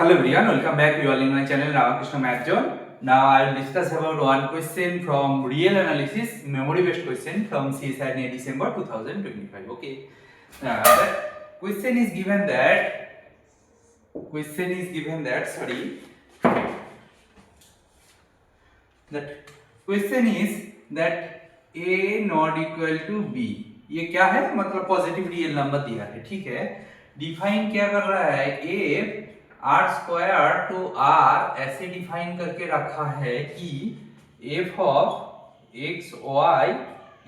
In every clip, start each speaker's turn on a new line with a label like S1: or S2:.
S1: Hello everyone, welcome back you all in my channel Ramakrishna Math Zone. Now I will discuss about one question from real analysis, memory based question from CSIR NET December 2025. Okay. The question is given that sorry. That question is that A not equal to B. ये क्या है? मतलब positive real number दिया है, ठीक है. Define क्या कर रहा है? A R square to R ऐसे डिफाइन करके रखा है कि f of x y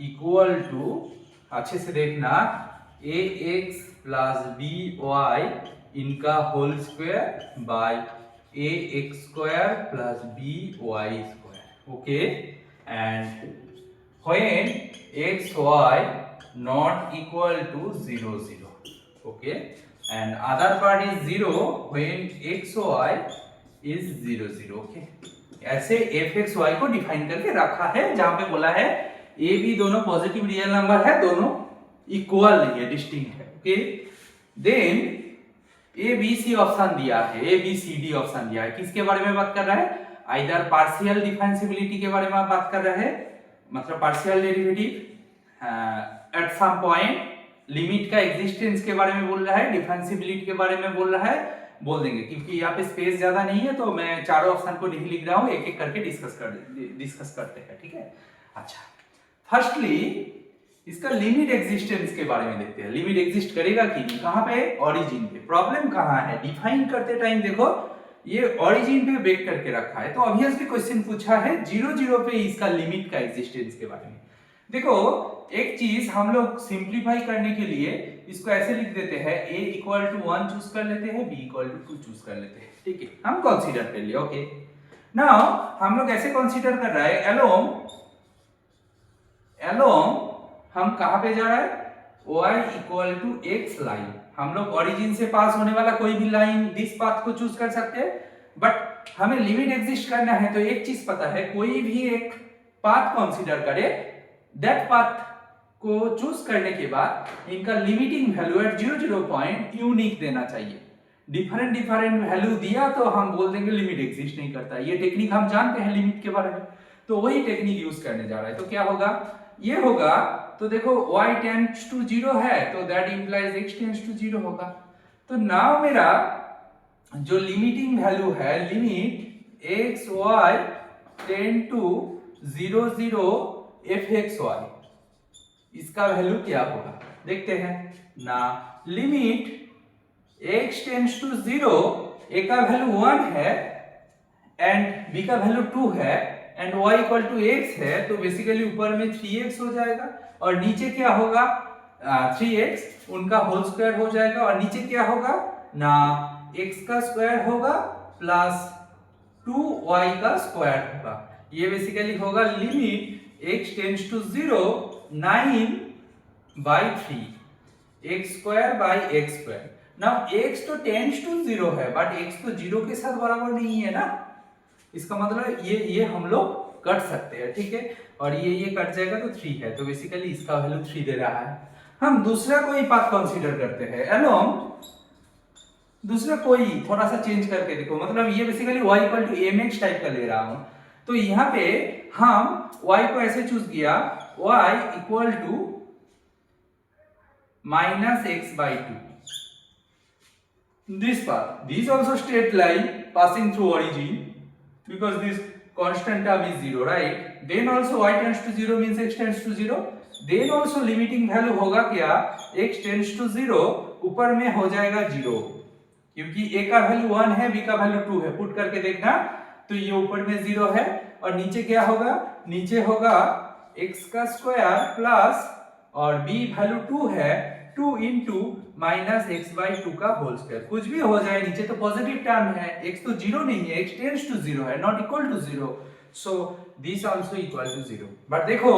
S1: equal to, अच्छे से देखना, a x plus b y इनका whole square by a x square plus b y square. Okay. And when x y not equal to 0 0. Okay. And other part is 0 when x y is 0 0. Okay. ऐसे f x y को define करके रखा है, जहां पे बोला है a b दोनों पॉजिटिव रियल नंबर है, दोनों इक्वल नहीं है, डिस्टिंक्ट है. Okay. Then a b c option दिया है, a b c d option दिया है. किसके बारे में बात कर रहा है? आइदर पार्शियल डिफरेंशिएबिलिटी के बारे में बात कर रहा है, मतलब partial derivative at some point, limit का एग्जिस्टेंस के बारे में बोल रहा है, डिफरेंशिएबिलिटी के बारे में बोल रहा है, बोल देंगे. क्योंकि यहाँ पे स्पेस ज्यादा नहीं है तो मैं चारों ऑप्शन को नहीं लिख रहा हूँ, एक एक करके डिस्कस करते हैं. ठीक है. अच्छा, फर्स्टली इसका लिमिट एग्जिस्टेंस के बारे में देखते हैं. लिमिट एग्जिस्ट करेगा कि नहीं? कहाँ पे? ओरिजिन पे. प्रॉब्लम कहाँ है? डिफाइन करते टाइम देखो ये ओरिजिन पे बेक करके रखा है, तो ऑब्वियसली क्वेश्चन पूछा है 0 0 पे इसका लिमिट का एग्जिस्टेंस के बारे में. देखो एक चीज हम लोग सिंप्लीफाई करने के लिए इसको ऐसे लिख देते हैं, a इक्वल टू 1 चूज कर लेते हैं, b इक्वल टू 2 चूज कर लेते हैं. ठीक है, हम कंसीडर कर लिए. ओके. नाउ हम लोग ऐसे कंसीडर कर रहा है अलोंग हम कहां पे जा रहा है? y equal to x line. हम लोग ओरिजिन से पास होने वाला कोई भी लाइन दिस पाथ को चूज कर सकते हैं, बट हमें लिमिट एग्जिस्ट करना है तो एक चीज पता है, कोई भी एक पाथ कंसीडर करे, दैट पाथ को चूज करने के बाद इनका limiting value at 0 0 point unique देना चाहिए. डिफरेंट वैल्यू दिया तो हम बोल देंगे लिमिट एग्जिस्ट नहीं करता. ये टेक्निक हम जानते हैं लिमिट के बारे में, तो वही टेक्निक यूज करने जा रहा है. तो क्या होगा? ये होगा, तो देखो y टेंड्स टू 0 है तो that implies x tends to 0 होगा. तो नाउ मेरा जो लिमिटिंग वैल्यू है, limit x y tend to 0 0 f x y, इसका वैल्यू क्या होगा देखते हैं ना. Limit x tends to 0, a का वैल्यू 1 है एंड b का वैल्यू 2 है and y equal to x है, तो बेसिकली ऊपर में 3x हो जाएगा और नीचे क्या होगा? 3x उनका होल स्क्वायर हो जाएगा और नीचे क्या होगा ना, x का स्क्वायर होगा प्लस 2y का स्क्वायर होगा. ये बेसिकली होगा limit x tends to 0 9 by 3 x square by x square. Now x तो टेंड्स टू 0 है, बट x तो 0 के साथ बराबर नहीं है ना. इसका मतलब ये हम लोग कट सकते हैं. ठीक है, और ये कट जाएगा तो 3 है, तो बेसिकली इसका वैल्यू 3 दे रहा है. हम दूसरा कोई पाथ कंसीडर करते हैं अलोंग, दूसरा कोई थोड़ा सा चेंज करके देखो, मतलब ये basically y equal to mx type का ले रहा हूं. तो यहाँ पे हम y को ऐसे चूज किया, y equal to minus x by 2. This path, this also straight line passing through origin because this constant term is 0, right? Then also y tends to 0 means x tends to 0. Then also limiting value होगा क्या? x tends to 0 ऊपर में हो जाएगा 0, क्योंकि a का value 1 है, b का वैल्यू 2 है. पुट करके देखना तो ये ऊपर में 0 है और नीचे क्या होगा? नीचे होगा x का स्क्वायर प्लस और b वैल्यू 2 है, 2 into माइनस x by 2 का होल स्क्वायर. कुछ भी हो जाए, नीचे तो पॉजिटिव टर्म है, x तो 0 नहीं है, x टेंड्स टू 0 है, not equal to 0, so this also equal to 0. But देखो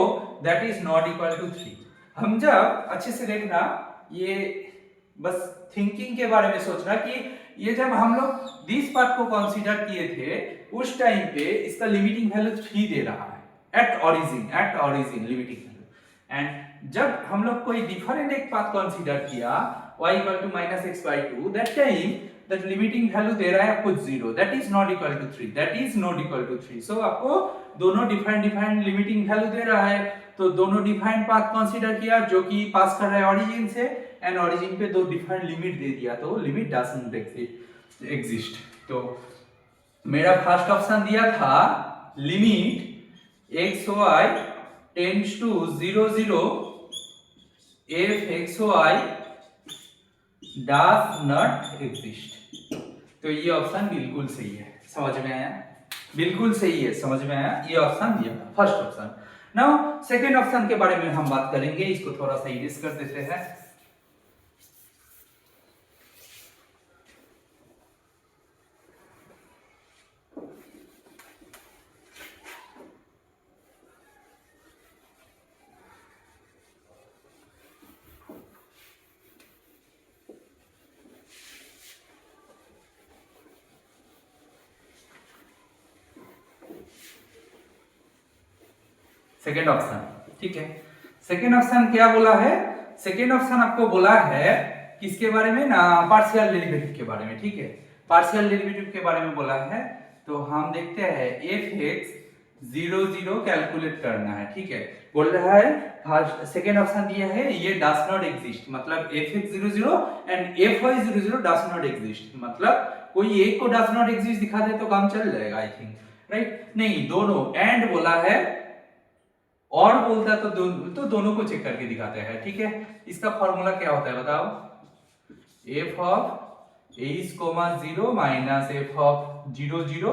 S1: that is not equal to 3. हम जब अच्छे से देखना, ये बस थिंकिंग के बारे में सोचना कि ये जब हम लोग दिस पार्ट को कंसीडर किए थे उस टाइम पे इसका लिमिटिंग वैल्यू 3 दे रहा है at origin limiting value. And जब हम लोग कोई डिफरेंट एक पाथ कंसीडर किया y equal to minus x by 2, that time that limiting value दे रहा है आपको 0, that is not equal to 3, that is not equal to 3। So आपको दोनों डिफरेंट लिमिटिंग वैल्यू दे रहा है, तो दोनों डिफाइंड पाथ कंसीडर किया जो कि पास कर रहा है ओरिजिन से, एंड ओरिजिन पे दो डिफरेंट लिमिट दे दिया, तो लिमिट डजंट एग्जिस्ट। तो मेरा फर्स्ट ऑप्शन दिया था limit x y tends to 0 0 f x y does not exist. तो ये ऑप्शन बिल्कुल सही है, समझ में आया? बिल्कुल सही है, समझ में आया? ये ऑप्शन दिया था first option. Now second option के बारे में हम बात करेंगे, इसको थोड़ा सा इरेज कर देते हैं। सेकेंड ऑप्शन, ठीक है। सेकेंड ऑप्शन क्या बोला है? सेकेंड ऑप्शन आपको बोला है किसके बारे में ना, पार्शियल डेरिवेटिव के बारे में, ठीक है। पार्शियल डेरिवेटिव के बारे में बोला है, तो हम देखते हैं एफ एक्स 0 0 कैलकुलेट करना है, ठीक है। बोल रहा है फर्स्ट सेकेंड ऑप्शन दिया है ये डज नॉट एग्जिस्ट, मतलब f x 0 0 and f y 0 0 does not exist, मतलब कोई एक को डज नॉट एग्जिस्ट दिखा दे तो काम चल जाएगा आई थिंक, राइट? नहीं, दोनों एंड बोला है और बोलता तो दोनों को चेक करके दिखाते हैं, ठीक है। इसका फॉर्मूला क्या होता है बताओ? F of H coma 0 minus F of 0 0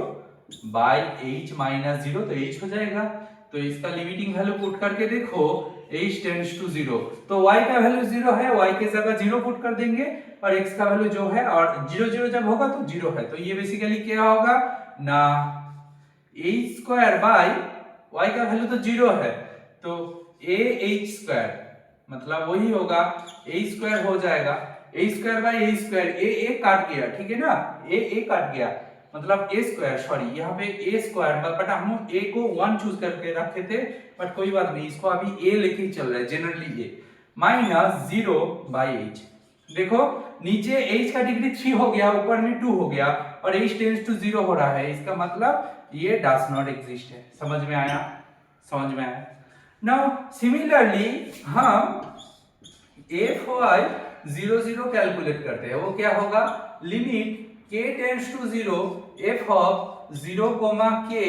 S1: by H minus 0, तो एच हो जाएगा। तो इसका लिमिटिंग वैल्यू पुट करके देखो, एच टेंड्स टू 0, तो y का वैल्यू 0 है, y के जगह 0 पुट कर देंगे, और x का वैल्यू जो है, और 0 0 जब होगा तो 0 है, तो ये बेसिकली क्या होगा ना, एच स्क्वायर बाई y का वैल्यू तो 0 है, तो a h स्क्वायर मतलब वही होगा, a स्क्वायर हो जाएगा, a square by a square, a काट गया, ठीक है ना, a काट गया, मतलब a स्क्वायर, सॉरी यहाँ पे a स्क्वायर, बट हम a को 1 चूज करके रखे थे, बट कोई बात नहीं, इसको अभी a लेके चल रहा है generally, a minus 0 by h। देखो नीचे h का डिग्री 3 हो गया, ऊपर में 2 हो गया, और h टेंड्स टू 0 हो रहा है, इसका मतलब ये डज नॉट एग्जिस्ट है। समझ में आया? समझ में आया? नाउ सिमिलरली हम एफ वाई 0 0 कैलकुलेट करते हैं, वो क्या होगा, limit k tends to 0 f of 0 k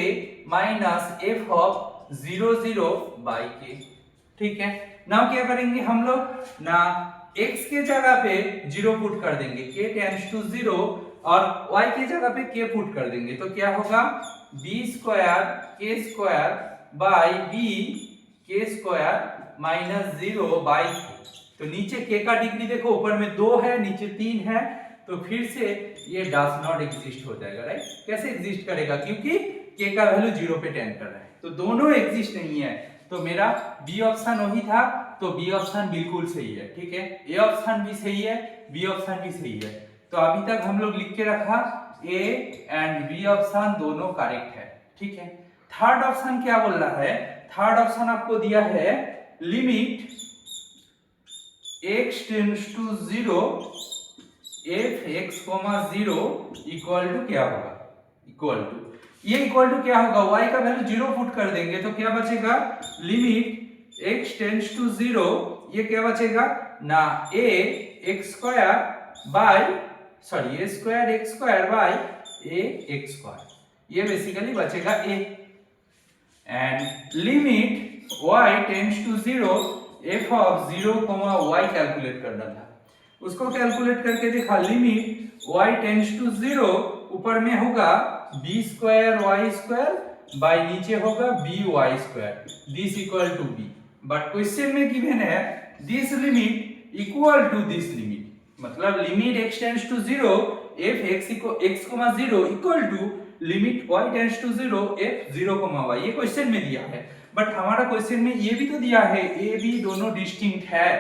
S1: minus f of 0 0 by k, ठीक है। नाउ क्या करेंगे हम लोग ना, x के जगह पे 0 पुट कर देंगे, k टेंड्स टू 0, और y के जगह पे k पुट कर देंगे, तो क्या होगा b square k square by b k square minus 0 by k। तो नीचे k का डिग्री देखो, ऊपर में 2 है, नीचे 3 है, तो फिर से ये डज नॉट एग्जिस्ट हो जाएगा, राइट? कैसे एग्जिस्ट करेगा? क्योंकि k का वैल्यू 0 पे टेंड कर रहा है, तो दोनों एग्जिस्ट नहीं है, तो मेरा बी ऑप्शन वही था, तो बी ऑप्शन बिल्कुल सही है, ठीक है। ए ऑप्शन भी सही है, बी ऑप्शन भी सही है, तो अभी तक हम लोग लिख के रखा ए एंड बी ऑप्शन दोनों करेक्ट है, ठीक है। थर्ड ऑप्शन क्या बोल रहा है? थर्ड ऑप्शन आपको दिया है limit x tends to 0 f x, 0 equal to क्या होगा, इक्वल टू, ये इक्वल टू क्या होगा, y का वैल्यू 0 पुट कर देंगे, तो क्या बचेगा, लिमिट x टेंड्स टू 0, ये क्या बचेगा ना, a x square by, sorry a square x square by a x square, ये बेसिकली बचेगा a, and limit y tends to 0 f of 0 y calculate करना था, उसको कैलकुलेट करके देखा, लिमिट y टेंड्स टू 0, ऊपर में होगा b square y square by नीचे होगा by square, this equal to b, but question में गिवन है this limit equal to this limit, मतलब limit x tends to 0 f x 0 equal to limit y tends to 0 f 0 y, ये question में दिया है, but हमारा question में ये भी तो दिया है a b दोनों डिस्टिंक्ट है,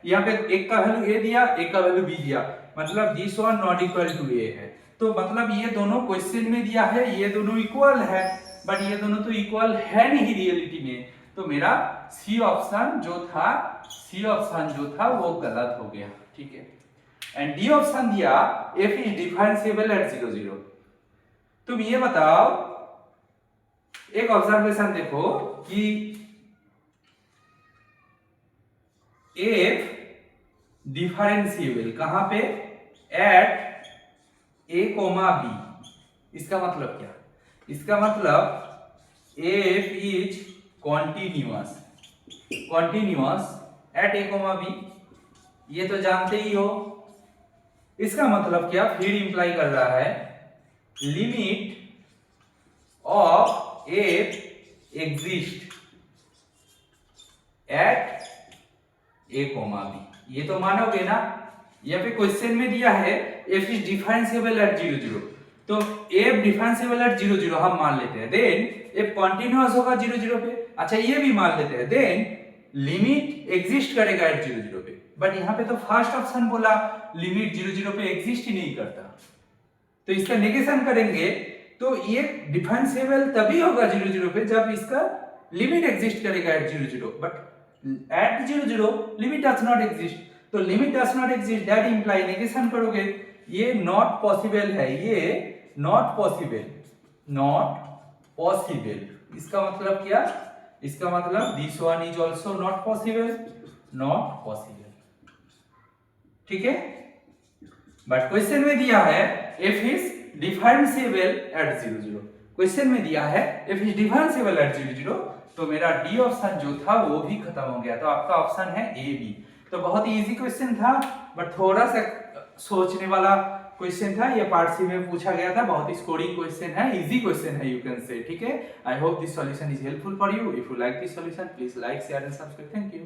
S1: यहाँ पे एक का वैल्यू a दिया, एक का वैल्यू b दिया, मतलब this one not equal to a है, तो मतलब ये दोनों क्वेश्चन में दिया है, ये दोनों इक्वल है, बट ये दोनों तो इक्वल है नहीं रियलिटी में, तो मेरा सी ऑप्शन जो था वो गलत हो गया, ठीक है। एंड डी ऑप्शन दिया f इज डिफरेंशिएबल एट 0 0। तुम ये बताओ, एक ऑब्जर्वेशन देखो कि f डिफरेंशिएबल कहां पे, एट a कोमा b। इसका मतलब क्या, इसका मतलब f is continuous at a comma b, ये तो जानते ही हो। इसका मतलब क्या, फिर इंप्लाई कर रहा है limit of f exist at a comma b, ये तो मानोगे ना। यहाँ पे क्वेश्चन में दिया है f इज डिफरेंशिएबल एट 0 0, तो f डिफरेंशिएबल एट 0 0 हम मान लेते हैं, देन f कंटीन्यूअस होगा 0 0 पे। अच्छा ये भी मान लेते हैं, देन लिमिट एग्जिस्ट करेगा एट 0 0 पे। बट यहाँ पे तो फर्स्ट ऑप्शन बोला लिमिट 0 0 पे एग्जिस्ट ही नहीं करता, तो इसका नेगेशन करेंगे तो ये डिफरेंशिएबल तभी होगा 0 0 पे जब इसका लिमिट एग्जिस्ट करेगा at 0 0, but at 0 0 limit does not exist, तो limit does not exist that imply negation करोगे, ये नॉट पॉसिबल है, ये नॉट पॉसिबल। इसका मतलब क्या, इसका मतलब this one is also not possible, ठीक है। बट क्वेश्चन में दिया है f is differentiable eight 0 0, question में दिया है f इज डिफरेंशिएबल एट 0 0, तो मेरा डी ऑप्शन जो था वो भी खत्म हो गया, तो आपका ऑप्शन है ए बी। तो बहुत ही इजी क्वेश्चन था, बट थोड़ा सा सोचने वाला क्वेश्चन था, ये पार्ट सी में पूछा गया था, बहुत ही स्कोरिंग क्वेश्चन है, इजी क्वेश्चन है, यू कैन से, ठीक है। I hope this solution is helpful for you. If you like this solution please like, share and subscribe. Thank you.